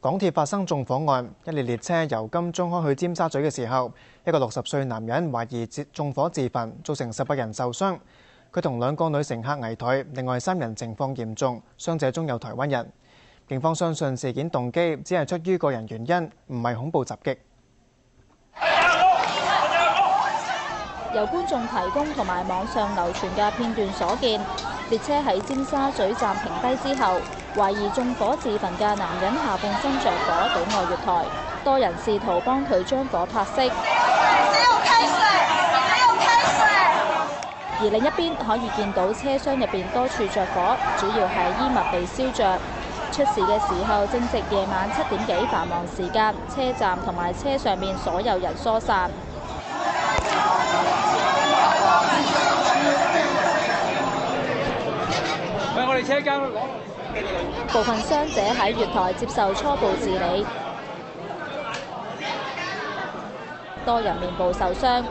港鐵發生縱火案，一列列車由金鐘開去尖沙咀嘅時候，一個60歲男人懷疑縱火自焚，造成18人受傷。佢同2個女乘客危殆，另外3人情況嚴重，傷者中有台灣人。警方相信事件動機只係出於個人原因，唔係恐怖襲擊。由觀眾提供同埋網上流傳嘅片段所見，列車喺尖沙咀站停低之後，懷疑縱火自焚嘅男人下半身着火倒臥月台，多人試圖幫佢將火拍熄。而另一邊可以見到車廂入邊多處着火，主要係衣物被燒着。出事嘅時候正值夜晚7點幾繁忙時間，車站同埋車上面所有人疏散。喂，我哋車間部分傷者喺月台接受初步治理，多人面部受傷。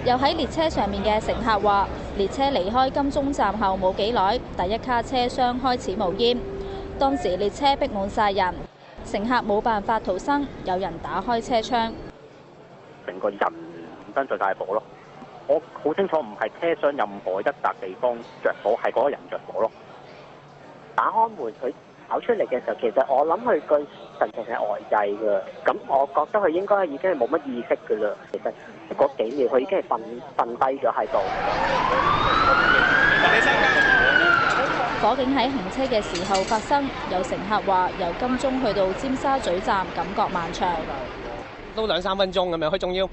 又喺列車上面嘅乘客話，列車離開金鐘站後冇幾耐，第一卡車廂開始冒煙。當時列車逼滿晒人，乘客冇辦法逃生，有人打開車窗，成個人唔身在大火咯。我好清楚唔係車廂任何一笪地方着火，係嗰個人着火咯。打開門佢跑出嚟嘅時候，其實我諗佢個神情係呆滯㗎。咁我覺得佢應該已經係冇乜意識㗎啦。其實嗰幾秒佢已經係瞓低咗喺度。火警喺行車嘅時候發生，有乘客話由金鐘去到尖沙咀站感覺漫長，都2-3分鐘咁樣，佢仲要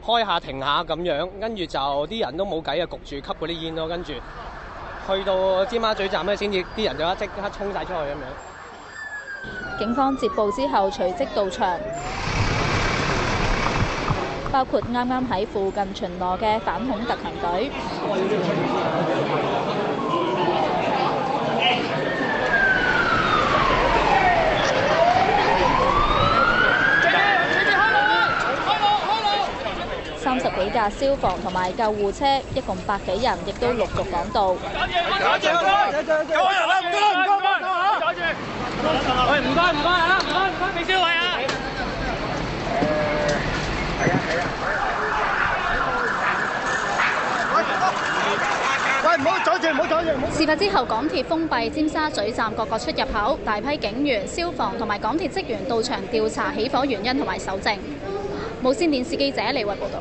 開下停下咁樣，跟住就啲人都冇計啊，焗住吸嗰啲煙咯，跟住去到尖沙咀站咧，先至啲人就即刻衝晒出去咁樣。警方接報之後隨即到場，包括啱啱喺附近巡邏嘅反恐特勤隊。30幾架消防同埋救護車，一共100幾人，亦都陸續趕到。事發之後，港鐵封閉尖沙咀站各個出入口，大批警員、消防同埋港鐵職員到場調查起火原因同埋搜證。無線電視記者李慧報道。